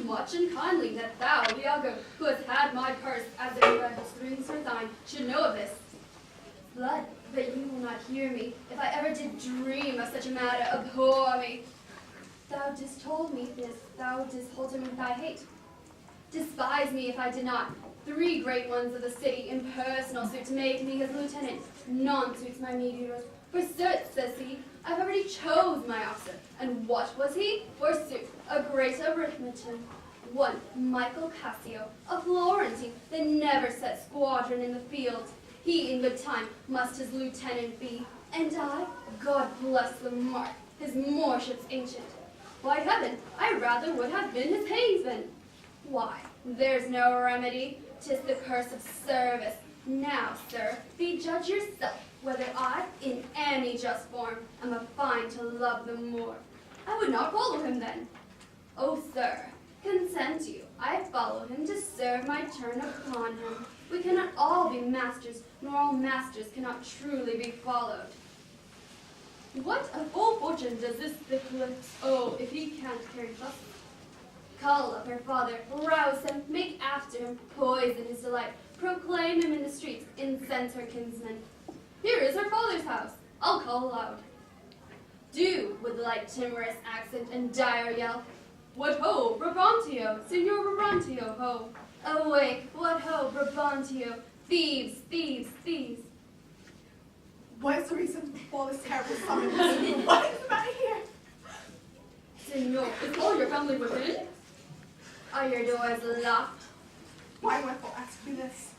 much and kindly that thou, Iago, who hast had my purse as a red strings for thine, should know of this. Blood, but you will not hear me. If I ever did dream of such a matter, abhor me. Thou didst told me this, thou didst hold him with thy hate. Despise me if I did not. 3 great ones of the city in personal suit to make me his lieutenant. None suits my meteors. For certes, says he, I've already chose my officer. And what was he? Forsooth, a great arithmetic. One, Michael Cassio, a Florentine that never set squadron in the field. He in good time must his lieutenant be. And I, God bless the mark, his moorship's ancient. By heaven, I rather would have been his haven. Why, there's no remedy, 'tis the curse of service. Now, sir, be judge yourself, whether I, in any just form, am a fine to love them more. I would not follow him then. Oh, sir, consent you, I follow him to serve my turn upon him. We cannot all be masters, nor all masters cannot truly be followed. What a full fortune does this thicklet owe if he can't carry justice? Call up her father, rouse him, make after him, poison his delight, proclaim him in the streets, incense her kinsmen. Here is her father's house. I'll call aloud. Do, with light timorous accent and dire yell, what ho, Brabantio, Signor Brabantio, ho. Awake, what ho, Brabantio, thieves, thieves, thieves. What is the reason for this terrible summons? What is the matter here? Signor, is all your family within? Are your doors locked? Why wherefore ask you this?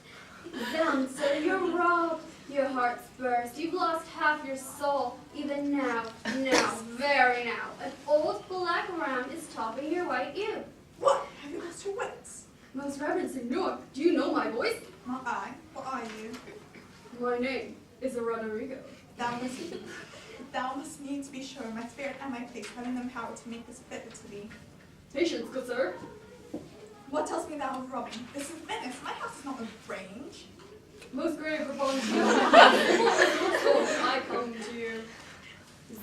Then, sir, you're robbed. Your heart's burst. You've lost half your soul. Even now, very now, an old black round is topping your white ewe. What? Have you lost your wits? Most reverend Signor, do you know my voice? Not I. What are you? My name is Rodrigo. Thou must needs be sure my spirit and my place having the power to make this fit to thee. Patience, good sir. What tells me thou of robbing? This is Venice. My house is not a range. Most grave Brabantio, I come to you.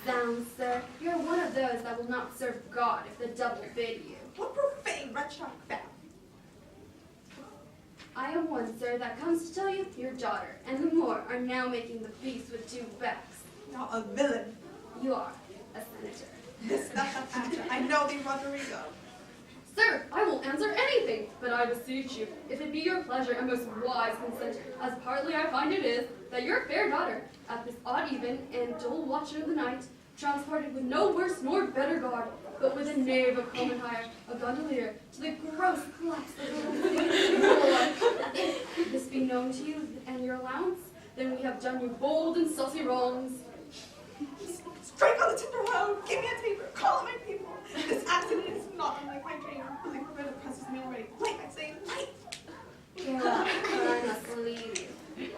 Zounds, sir, you're one of those that will not serve God if the devil bid you. What profane wretch art thou? I am one, sir, that comes to tell you your daughter and the Moor are now making the peace with 2 backs. Thou a villain. You are a senator. This thou shalt answer. I know thee, Rodrigo. Sir, I will answer anything, but I beseech you, if it be your pleasure and most wise consent, as partly I find it is, that your fair daughter, at this odd even and dull watch of the night, transported with no worse nor better guard, but with a knave of common hire, a gondolier, to the gross class of the If this be known to you and your allowance, then we have done you bold and saucy wrongs. Strike on the tender road. Give me a taper. Call on my people. This accident is not unlike my dream. The river presses me already. Light, I say, light. Get up, or I must leave you.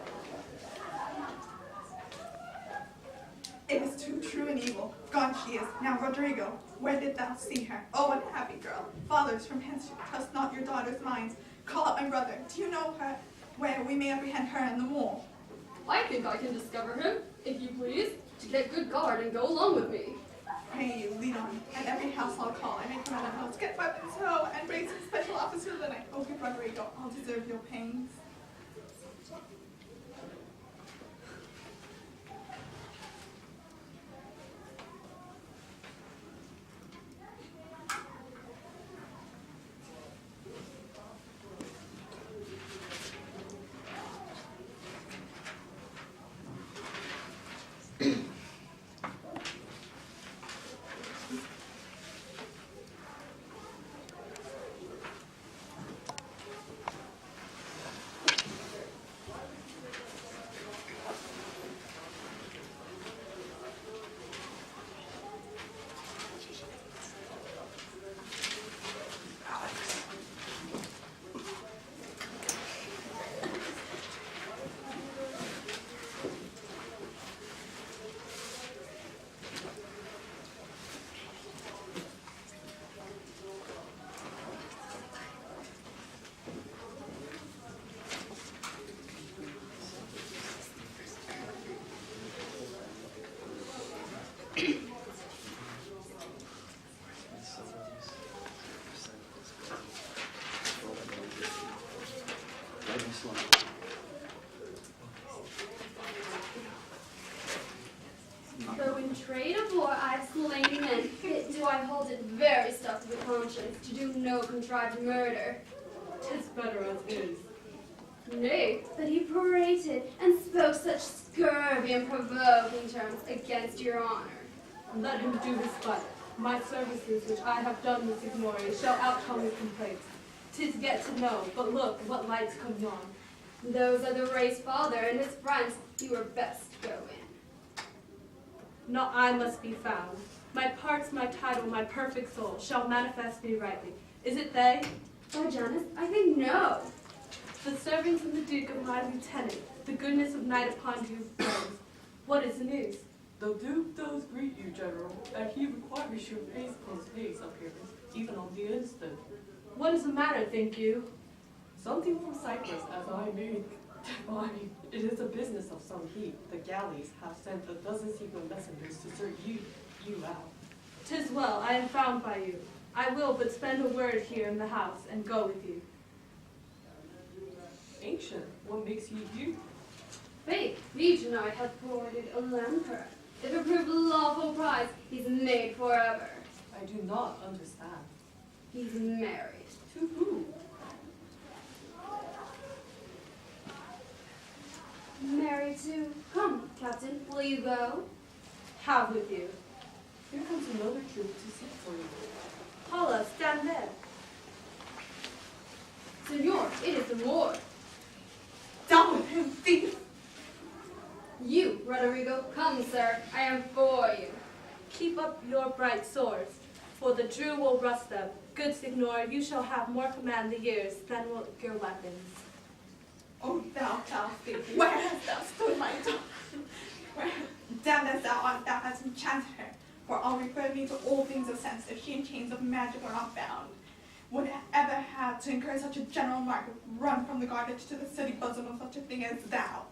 It is too true and evil. Gone she is. Now, Rodrigo, where did thou see her? Oh, unhappy girl. Fathers, from hence trust not your daughter's minds. Call up my brother. Do you know her? Where we may apprehend her and the Moor? I think I can discover him, if you please, to get good guard and go along with me. Pray you, lead on. At every house I'll call. I may come out of house, get weapons, ho, and raise some special officers, and I hope you, Rodrigo, I'll deserve your pains. Though in trade of war I have slain men, yet do I hold it very stuffed with conscience to do no contrived murder. 'Tis better as is. Nay, but he prated and spoke such scurvy and provoking terms against your honor. Let him do his fight. My services which I have done with Signori shall outcome his complaints. 'Tis yet to know, but look, what lights come yon. Those are the race father and his friends. You were best go in. Not I must be found. My parts, my title, my perfect soul shall manifest me rightly. Is it they? By Janus, I think no. The servants of the Duke of my lieutenant, the goodness of night upon you burns. What is the news? The Duke does greet you, General, and he requires your post-haste appearance, even on the instant. What is the matter, think you? Something from Cyprus, as I may divine. It is a business of some heat. The galleys have sent a dozen secret messengers to search you out. 'Tis well, I am found by you. I will but spend a word here in the house and go with you. Ancient, what makes you you? Faith, me tonight hath boarded a lamper. If it prove lawful prize, he's made forever. I do not understand. He's married. To who? Married to... Come, Captain, will you go? Have with you. Here comes another troop to seek for you. Paula, stand there. Senor, it is the Moor. Down with him, thief! You, Roderigo, come, sir. I am for you. Keep up your bright swords, for the Jew will rust them. Good Signor, you shall have more command the years than will your weapons. O thou thief, where hast thou stood my daughter? Where, damned as thou art, thou hast enchanted her. For all refer me to all things of sense, if she in chains of magic are not bound. Would ever have to incur such a general mark, run from the garbage to the city bosom of such a thing as thou.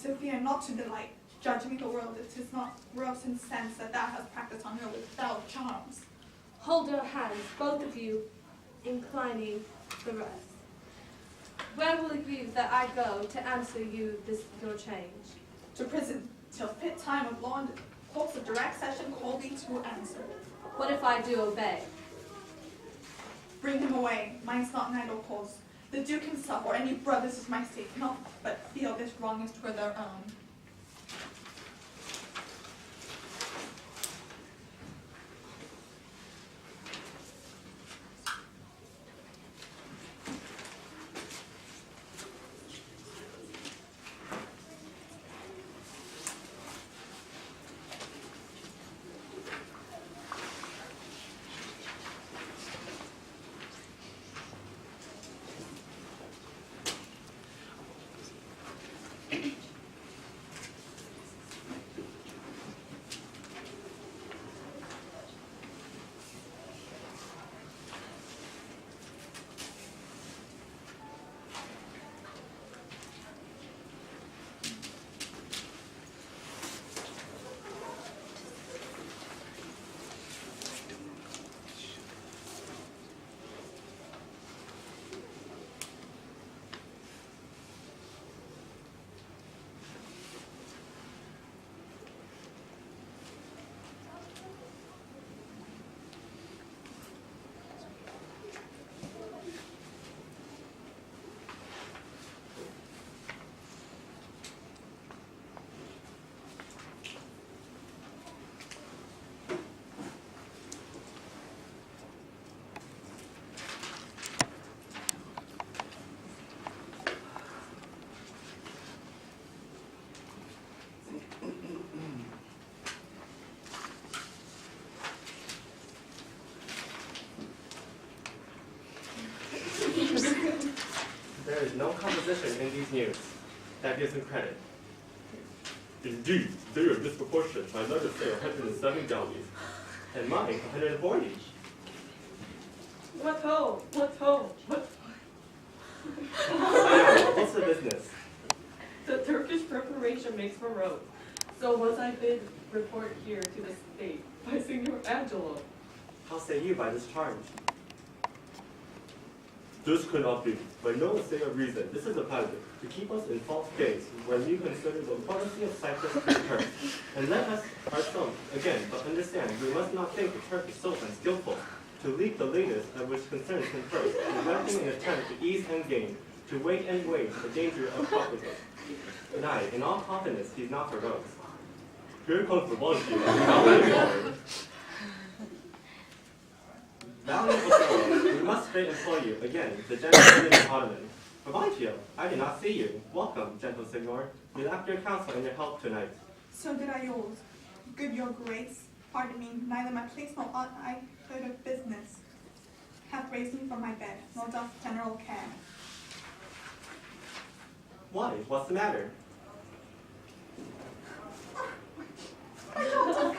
To fear not to delight, judge me the world, if 'tis not gross in sense that thou hast practiced on her with foul charms. Hold your hands, both of you, inclining the rest. Where will it be that I go to answer you this your change? To prison, till fit time of law and courts of direct session call thee to answer. What if I do obey? Bring him away, mine's not an idle cause. The Duke himself, or any brothers of my state, cannot but feel this wrong is toward their own. There is no composition in these news that gives him credit. Indeed, they are disproportionate. My letters say 107 galleys, And mine, 140. What ho? What ho? What? What's the business? The Turkish preparation makes for Rome. So was I bid report here to the state by Signor Angelo. How say you by this charge? This cannot be. By no mistake of reason, this is a plan to keep us in false gaze when we consider the importance of Cyprus to Turk. And let us ourselves, again, but understand, we must not think the Turk is so unskillful to leap the latest of which concerns him first, inventing an attempt to ease and gain, to wait and wait the danger of populism. And I, in all confidence, he's not for rogues. Here comes the volunteer. Valiant Othello, we must straight employ you, again, the gentleman and Ottoman. Brabantio, I did not see you. Welcome, gentle signor. We lacked your counsel and your help tonight. So did I yours. Good your grace, pardon me, neither my place nor aught I heard of business hath raised me from my bed, nor doth general care. Why? What's the matter? My daughter!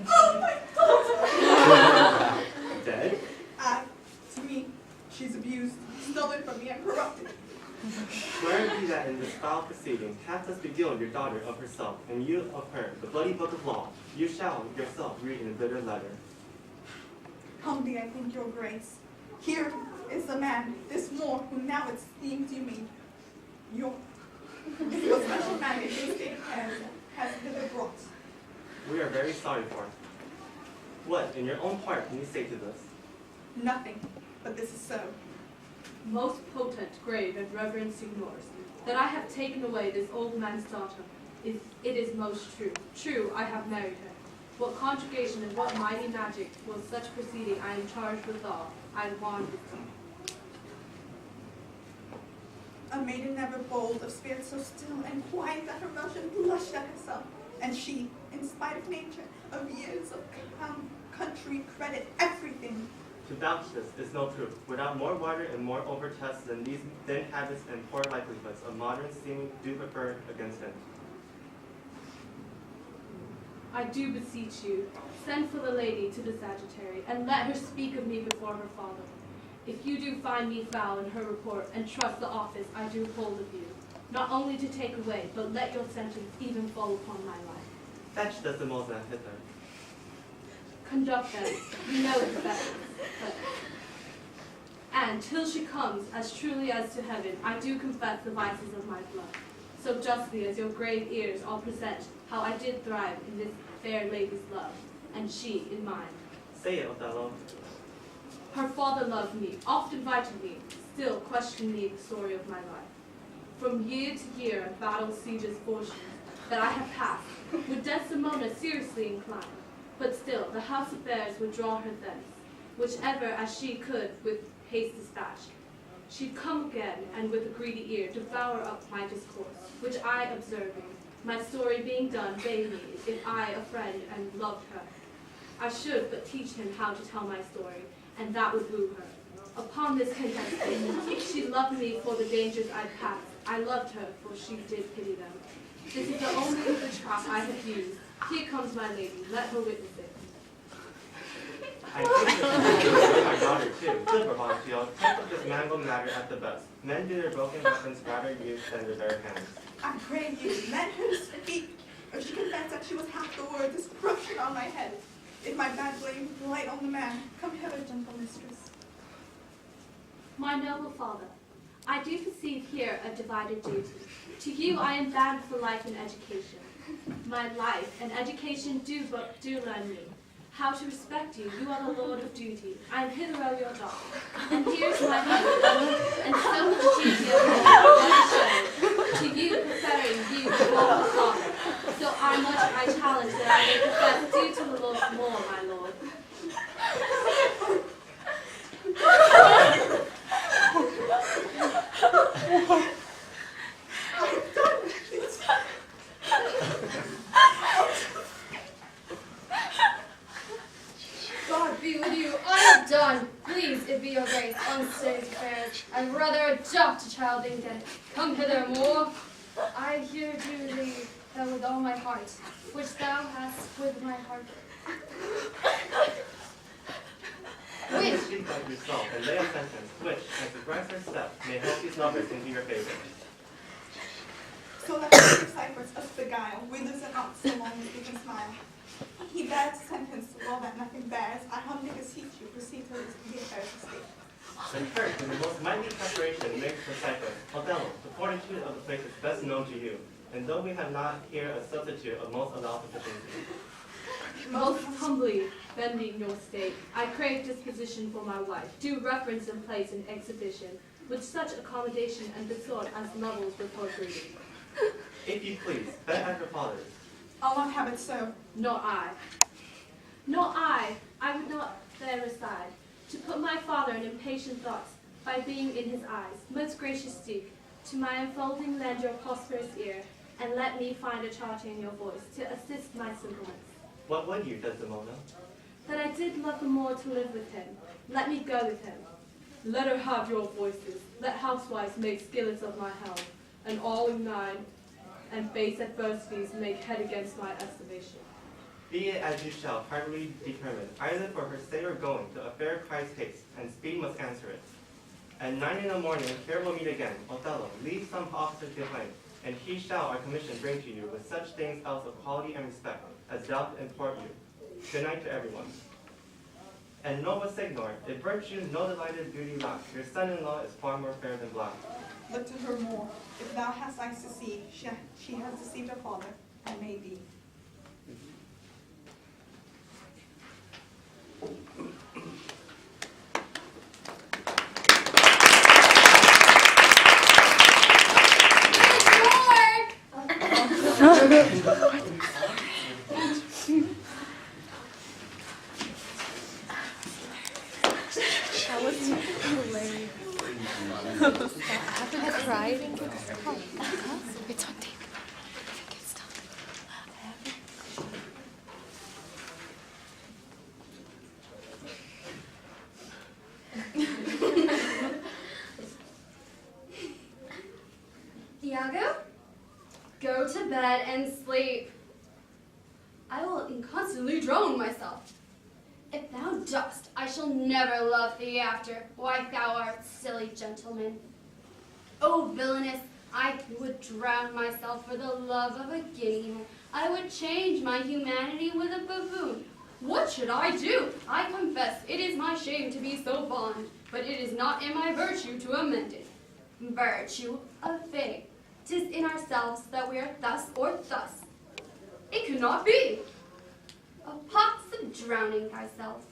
Oh, my daughter! Dead? Aye, to me, she's abused, stolen from me, and corrupted. Swear be that in this foul proceeding, cast us beguiled your daughter of herself, and you of her, the bloody book of law, you shall yourself read in a bitter letter. Humbly I thank your grace. Here is the man, this Moor, whom now it seems you made your special mandate your state has hither brought. We are very sorry for it. What, in your own part, can you say to this? Nothing, but this is so. Most potent, grave, and reverend signors, that I have taken away this old man's daughter, it is most true. True, I have married her. What conjugation and what mighty magic was such proceeding I am charged withal, I warn with them. A maiden never bold, of spirit so still and quiet that her Russian blushed at herself, and she, in spite of nature, of years of country, credit, everything. To vouch this is no truth, without more water and more overtests than these thin habits and poor livelihoods of modern seeming do prefer against him. I do beseech you, send for the lady to the Sagittary, and let her speak of me before her father. If you do find me foul in her report, and trust the office I do hold of you, not only to take away, but let your sentence even fall upon my life. Fetch the Samoza hither. Conduct them, you know the best. And till she comes, as truly as to heaven, I do confess the vices of my blood. So justly as your grave ears all present how I did thrive in this fair lady's love, and she in mine. Say it, Othello. Her father loved me, oft invited me, still questioned me the story of my life. From year to year of battles, sieges, fortunes that I have passed, would Desdemona seriously incline, but still the house affairs would draw her thence, whichever as she could with haste dispatch. She'd come again, and with a greedy ear devour up my discourse, which I observing, my story being done, bade me, if I a friend and loved her, I should but teach him how to tell my story, and that would woo her. Upon this contesting, she loved me for the dangers I'd passed. I loved her, for she did pity them. This is the only of the trap I have used. Here comes my lady. Let her witness it. I think this my daughter too. Good, Brabantio. Take up this mangled matter at the best. Men do their broken weapons rather use than their bare hands. I pray you, let her speak, or she confessed that she was half the word, destruction on my head. If my bad blame light on the man, come hither, gentle mistress. My noble father, I do perceive here a divided duty. To you I am bound for life and education. My life and education do learn me how to respect you. You are the lord of duty. I am hitherto your daughter. And here's my husband, and so much duty of mine to you preferring you before the father. So I challenge that I may profess due to the Lord more, my lord. I've done it. God be with you. I have done. Please, it be your grace, on state affairs. I'd rather adopt a child than dead. Come hither, Moor. I here do thee with all my heart, which thou hast with my heart. Let me speak of yourself and lay a sentence which, as the aggressor step, may help these lovers into your favor. So that the Cyprus us beguile, withers and not so long as we can smile. He bears a sentence, well that nothing bears. I humbly beseech you, proceed to the affairs of state. And first, in the most mighty preparation made for Cyprus, Othello, the fortitude of the place is best known to you, and though we have not here a substitute of most allowed sufficiency. Most humbly bending your state, I crave disposition for my wife, due reference and place in exhibition, with such accommodation and besought as levels with her breeding. If you please, bet at your father's. I'll not have it so. Nor I. Nor I would not there reside, to put my father in impatient thoughts, by being in his eyes, most gracious Duke, to my unfolding lend your prosperous ear, and let me find a charter in your voice, to assist my sentiments. What would you, Desdemona? That I did love the more to live with him. Let me go with him. Let her have your voices. Let housewives make skillets of my helm, and all in mine, and base adversities make head against my estimation. Be it as you shall, heartily determined, either for her stay or going, to a fair cry's haste, and speed must answer it. At 9 in the morning, here we'll meet again. Othello, leave some officer behind, and he shall our commission bring to you with such things else of quality and respect as doth import you. Good night to everyone. And nova signor, if virtue no delighted beauty lacks, your son-in-law is far more fair than black. Look to her more. If thou hast eyes to see, she has deceived her father, and may be. It's on tape. It's done. Iago, go to bed and sleep. I will inconstantly drone myself. If thou dost, I shall never love thee after. Why, thou art silly gentleman. O villainous, I would drown myself for the love of a guinea hen. I would change my humanity with a buffoon. What should I do? I confess it is my shame to be so fond, but it is not in my virtue to amend it. Virtue, a fig. 'Tis in ourselves that we are thus or thus. It could not be. A pox of drowning thyself.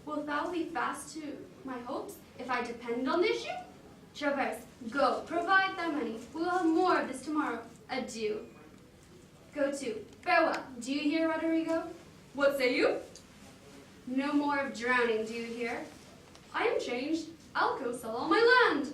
Wilt thou be fast to my hopes if I depend on the issue? Traverse, go, provide thy money. We will have more of this tomorrow. Adieu. Go to. Farewell. Do you hear, Roderigo? What say you? No more of drowning, do you hear? I am changed. I'll go sell all my land.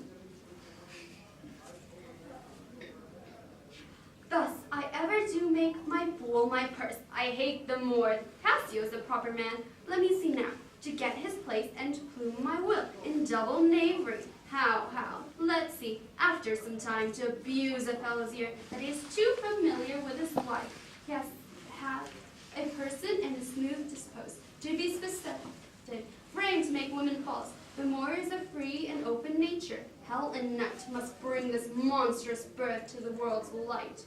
Thus, I ever do make my fool my purse. I hate them more. Cassio's a proper man. Let me see now, to get his place and to plume my will in double knavery. How? Let's see, after some time to abuse a fellow's ear that he is too familiar with his wife. Yes, have a person and a smooth disposed, to be specific, framed to make women false. The more is a free and open nature. Hell and night must bring this monstrous birth to the world's light.